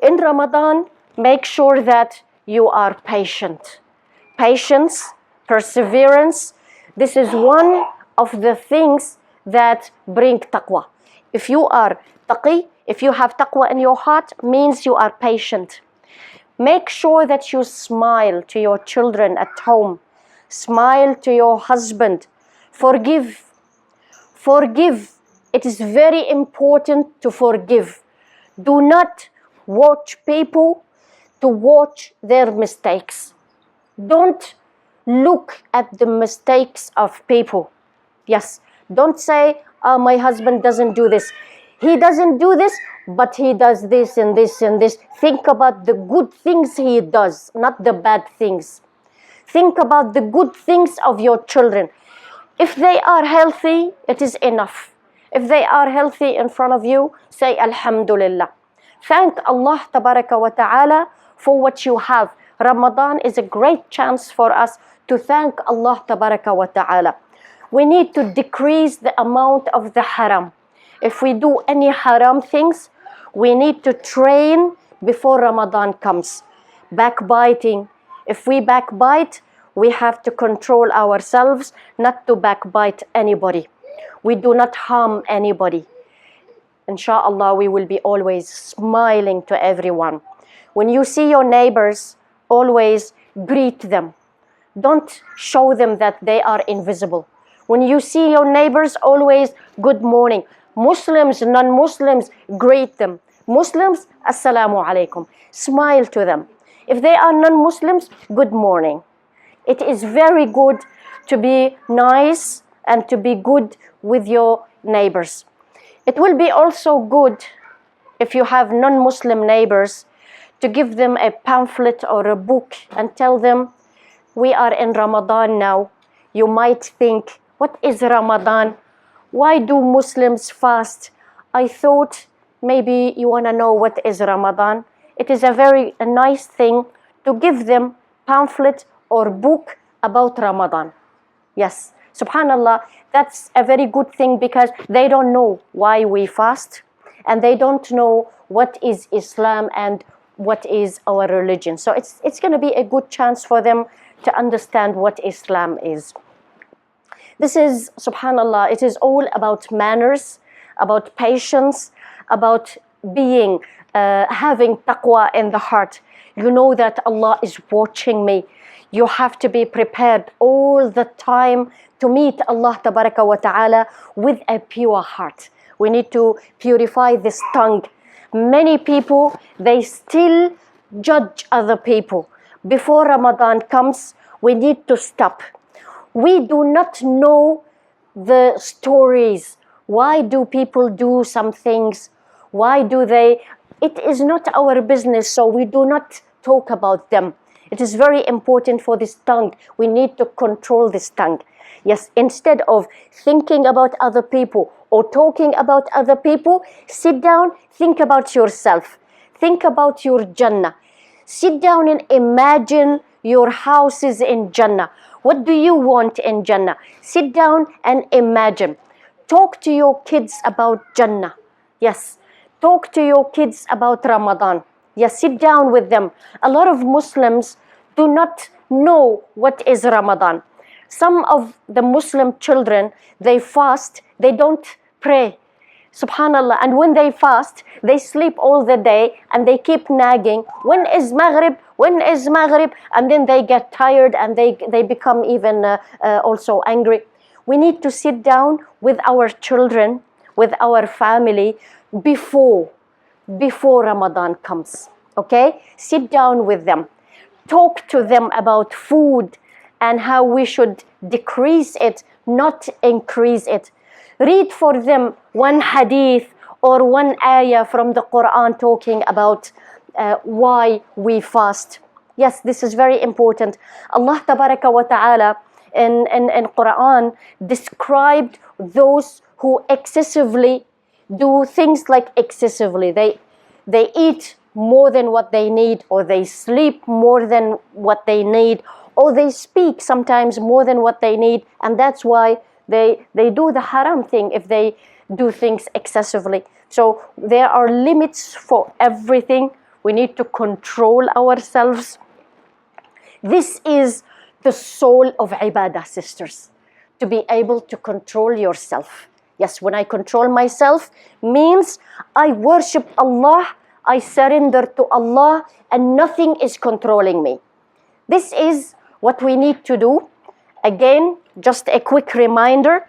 In Ramadan, make sure that you are patient. Patience, perseverance, this is one of the things that bring taqwa. If you are taqi, if you have taqwa in your heart, means you are patient. Make sure that you smile to your children at home. Smile to your husband. Forgive. Forgive. It is very important to forgive. Do not watch people to watch their mistakes. Don't look at the mistakes of people. Yes, don't say, oh, my husband doesn't do this. He doesn't do this, but he does this and this and this. Think about the good things he does, not the bad things. Think about the good things of your children. If they are healthy, it is enough. If they are healthy in front of you, say Alhamdulillah. Thank Allah tabaraka wa ta'ala for what you have. Ramadan is a great chance for us to thank Allah tabaraka wa ta'ala. We need to decrease the amount of the haram. If we do any haram things, we need to train before Ramadan comes. Backbiting. If we backbite, we have to control ourselves not to backbite anybody. We do not harm anybody. Inshallah, we will be always smiling to everyone. When you see your neighbors, always greet them. Don't show them that they are invisible. When you see your neighbors, always good morning. Muslims, non-Muslims, greet them. Muslims, assalamu alaikum. Smile to them. If they are non-Muslims, good morning. It is very good to be nice and to be good with your neighbors. It will be also good if you have non-Muslim neighbors to give them a pamphlet or a book and tell them, we are in Ramadan now. You might think, what is Ramadan? Why do Muslims fast? I thought maybe you want to know what is Ramadan. It is a very nice thing to give them pamphlet or book about Ramadan. Yes, subhanallah, that's a very good thing because they don't know why we fast and they don't know what is Islam and what is our religion. So it's going to be a good chance for them to understand what Islam is. This is, subhanallah, it is all about manners, about patience, about being, having taqwa in the heart. You know that Allah is watching me. You have to be prepared all the time to meet Allah tabaraka wa ta'ala with a pure heart. We need to purify this tongue. Many people, they still judge other people. Before Ramadan comes, we need to stop. We do not know the stories. Why do people do some things? Why do they? It is not our business, so we do not talk about them. It is very important for this tongue. We need to control this tongue. Yes, instead of thinking about other people or talking about other people, sit down, think about yourself. Think about your Jannah. Sit down and imagine your houses in Jannah. What do you want in Jannah? Sit down and imagine. Talk to your kids about Jannah. Yes, talk to your kids about Ramadan. Yes, sit down with them. A lot of Muslims do not know what is Ramadan. Some of the Muslim children, they fast, they don't pray. Subhanallah. And when they fast, they sleep all the day and they keep nagging. When is Maghrib? When is Maghrib? And then they get tired and they become even also angry. We need to sit down with our children, with our family before Ramadan comes. Okay? Sit down with them. Talk to them about food and how we should decrease it, not increase it. Read for them one hadith or one ayah from the Quran talking about why we fast. Yes, this is very important. Allah tabaraka wa ta'ala in Quran described those who excessively do things like excessively. They eat more than what they need, or they sleep more than what they need, or they speak sometimes more than what they need, and that's why they do the haram thing if they do things excessively. So there are limits for everything. We need to control ourselves. This is the soul of ibadah, sisters, to be able to control yourself. Yes, when I control myself means I worship Allah, I surrender to Allah, and nothing is controlling me. This is what we need to do. Again, just a quick reminder.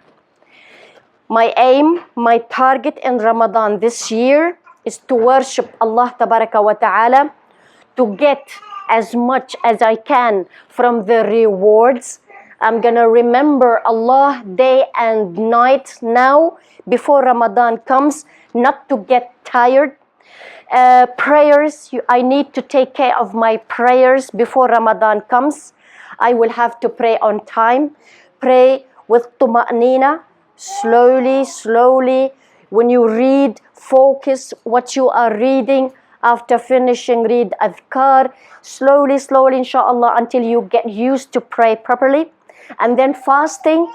My aim, my target in Ramadan this year is to worship Allah tabaraka wa ta'ala, to get as much as I can from the rewards. I'm gonna remember Allah day and night now before Ramadan comes, not to get tired. Prayers, I need to take care of my prayers before Ramadan comes. I will have to pray on time, pray with tuma'nina, slowly. When you read, focus what you are reading. After finishing, read adhkar, slowly, inshallah, until you get used to pray properly. And then fasting,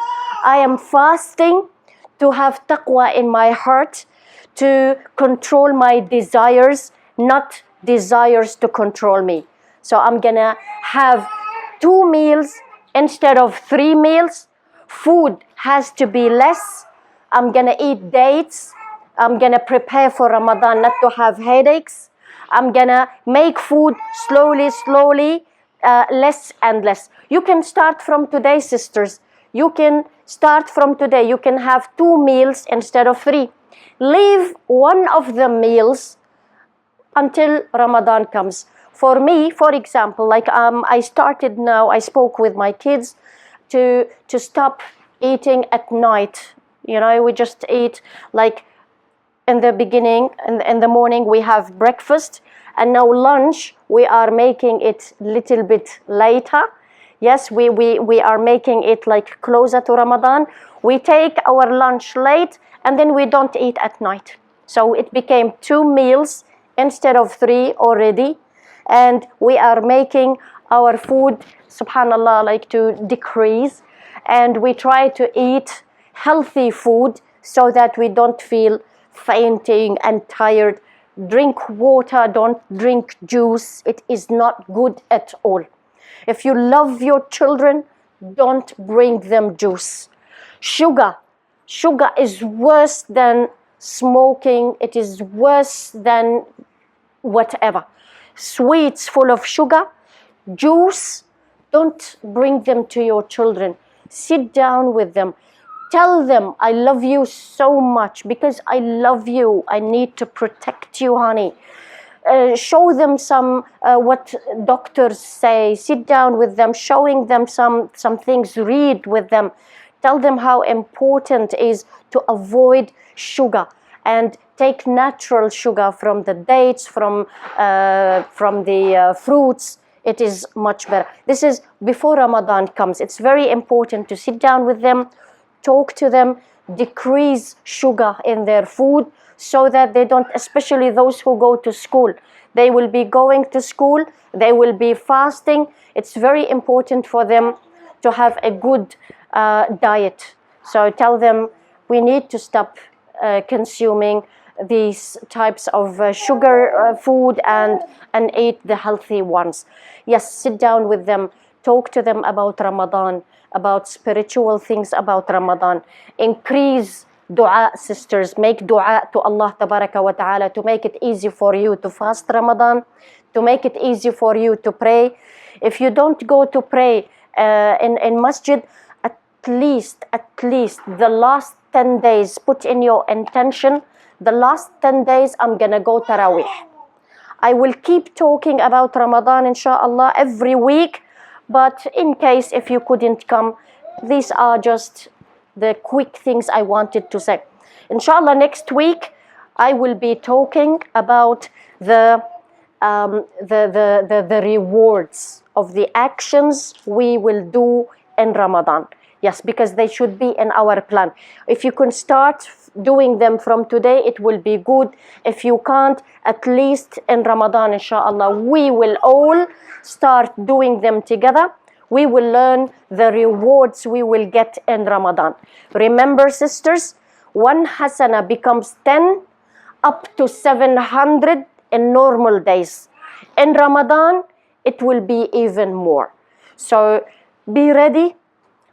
I am fasting to have taqwa in my heart, to control my desires, not desires to control me. So I'm gonna have 2 meals instead of 3 meals. Food has to be less. I'm gonna eat dates. I'm gonna prepare for Ramadan not to have headaches. I'm gonna make food slowly, less and less. You can start from today, sisters. You can start from today. You can have 2 meals instead of 3. Leave one of the meals until Ramadan comes. For me, for example, like I started now, I spoke with my kids to stop eating at night. You know, we just eat like in the beginning, in the morning we have breakfast, and now lunch we are making it little bit later. Yes, we are making it like closer to Ramadan. We take our lunch late and then we don't eat at night. So it became 2 meals instead of 3 already. And we are making our food, Subhan Allah, like to decrease. And we try to eat healthy food so that we don't feel fainting and tired. Drink water, don't drink juice. It is not good at all. If you love your children, don't bring them juice. Sugar is worse than smoking. It is worse than whatever. Sweets full of sugar, juice, don't bring them to your children. Sit down with them. Tell them, I love you so much. Because I love you, I need to protect you, honey. Show them some what doctors say. Sit down with them, showing them some things. Read with them. Tell them how important it is to avoid sugar and take natural sugar from the dates, from the fruits. It is much better. This is before Ramadan comes. It's very important to sit down with them, talk to them, decrease sugar in their food so that they don't, especially those who go to school. They will be going to school, they will be fasting. It's very important for them to have a good diet. So tell them we need to stop consuming these types of sugar food and eat the healthy ones. Yes, sit down with them, talk to them about Ramadan, about spiritual things about Ramadan. Increase dua, sisters. Make dua to Allah tabaraka wa ta'ala to make it easy for you to fast Ramadan, to make it easy for you to pray. If you don't go to pray in masjid, at least the last 10 days, put in your intention, the last 10 days I'm gonna go Taraweeh. I will keep talking about Ramadan inshallah every week, but in case if you couldn't come, these are just the quick things I wanted to say. Inshallah next week I will be talking about the rewards of the actions we will do in Ramadan. Yes, because they should be in our plan. If you can start doing them from today, it will be good. If you can't, at least in Ramadan, inshallah, we will all start doing them together. We will learn the rewards we will get in Ramadan. Remember, sisters, 1 hasana becomes 10 up to 700 in normal days. In Ramadan, it will be even more. So be ready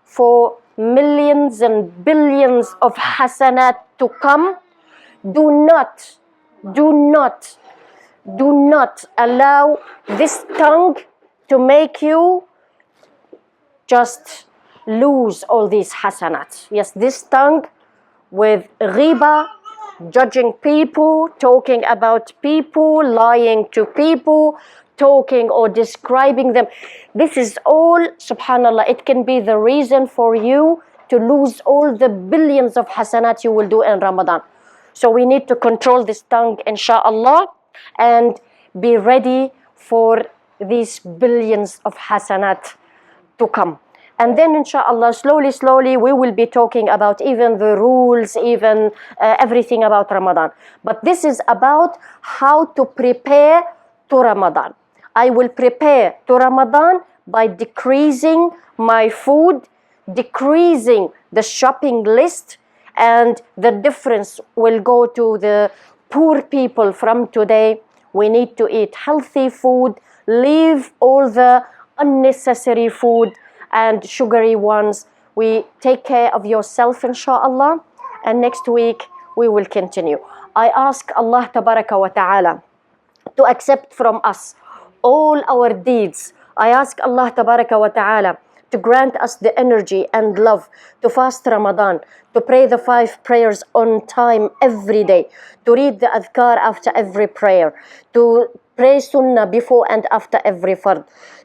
for millions and billions of hasanat to come. Do not allow this tongue to make you just lose all these hasanat. Yes, this tongue with ghiba, judging people, talking about people, lying to people, talking or describing them. This is all, subhanallah, it can be the reason for you to lose all the billions of hasanat you will do in Ramadan. So we need to control this tongue, inshallah, and be ready for these billions of hasanat to come. And then inshallah, slowly we will be talking about even the rules, even everything about Ramadan. But this is about how to prepare to Ramadan. I will prepare to Ramadan by decreasing my food, decreasing the shopping list, and the difference will go to the poor people from today. We need to eat healthy food, leave all the unnecessary food and sugary ones. We take care of yourself, inshallah, and next week we will continue. I ask Allah tabaraka wa ta'ala to accept from us all our deeds. I ask Allah tabaraka wa ta'ala to grant us the energy and love to fast Ramadan, to pray the 5 prayers on time every day, to read the adhkar after every prayer, to pray sunnah before and after every fard,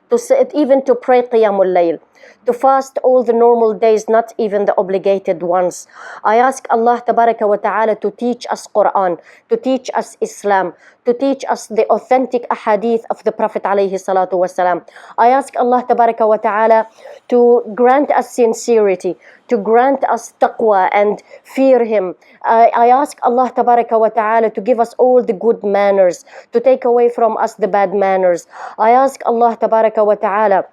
to sit, even to pray qiyamul layl, to fast all the normal days, not even the obligated ones. I ask Allah tabaraka wa ta'ala to teach us Quran, to teach us Islam, to teach us the authentic ahadith of the Prophet alayhi salatu wasalam. I ask Allah tabaraka wa ta'ala to grant us sincerity, to grant us taqwa and fear Him. I ask Allah tabaraka wa ta'ala to give us all the good manners, to take away from us the bad manners. I ask Allah tabaraka wa ta'ala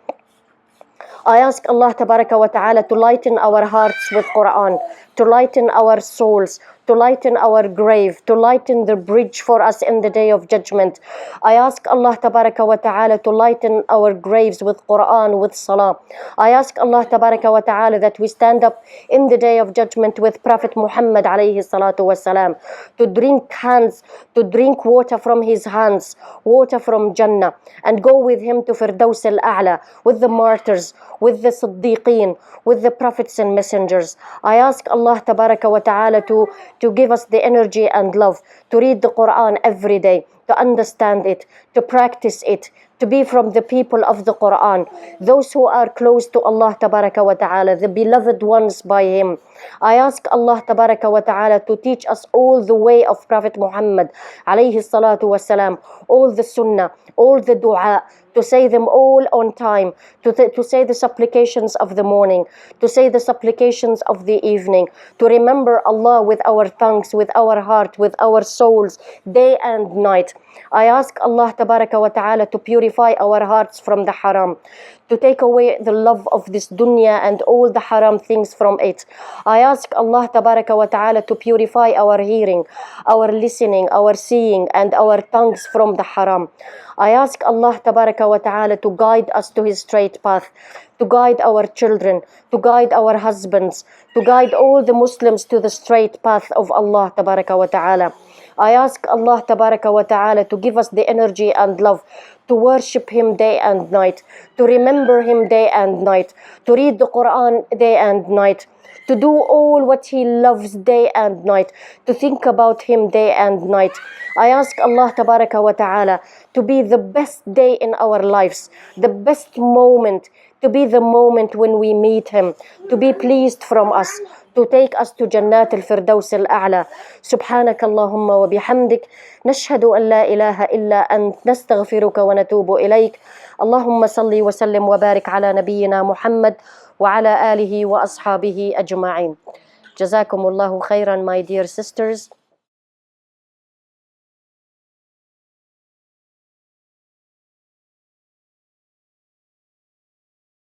to lighten our hearts with Quran, to lighten our souls, to lighten our grave, to lighten the bridge for us in the day of judgment. I ask Allah tabaraka wa ta'ala to lighten our graves with Quran, with Salah. I ask Allah tabaraka wa ta'ala that we stand up in the day of judgment with Prophet Muhammad alayhi salatu wasalam, to drink water from his hands, water from Jannah, and go with him to Firdaus al-A'la, with the martyrs, with the Siddiqeen, with the prophets and messengers. I ask Allah tabaraka wa ta'ala to give us the energy and love to read the Quran every day, to understand it, to practice it, to be from the people of the Quran, those who are close to Allah tabaraka wa ta'ala, the beloved ones by Him. I ask Allah tabaraka wa ta'ala to teach us all the way of Prophet Muhammad alayhi salatu wasalam, all the sunnah, all the dua, to say them all on time, to say the supplications of the morning, to say the supplications of the evening, to remember Allah with our tongues, with our heart, with our souls, day and night. I ask Allah tabaraka wa ta'ala to purify our hearts from the haram, to take away the love of this dunya and all the haram things from it. I ask Allah tabaraka wa ta'ala to purify our hearing, our listening, our seeing, and our tongues from the haram. I ask Allah tabaraka wa ta'ala to guide us to His straight path, to guide our children, to guide our husbands, to guide all the Muslims to the straight path of Allah tabaraka wa ta'ala. I ask Allah tabaraka wa ta'ala to give us the energy and love to worship Him day and night, to remember Him day and night, to read the Quran day and night, to do all what He loves day and night, to think about Him day and night. I ask Allah tabaraka wa ta'ala to be the best day in our lives, the best moment, to be the moment when we meet Him, to be pleased from us, to take us to Jannat al-Firdaus al-A'la. Subhanaka Allahumma wa bihamdik, nashhadu an la ilaha illa ant, nastaghfiruka wa natubu ilayk. Allahumma salli wa sallim wa barik ala nabiyyina Muhammad wa ala alihi wa ashabihi ajma'in. Jazakumullahu khairan, my dear sisters.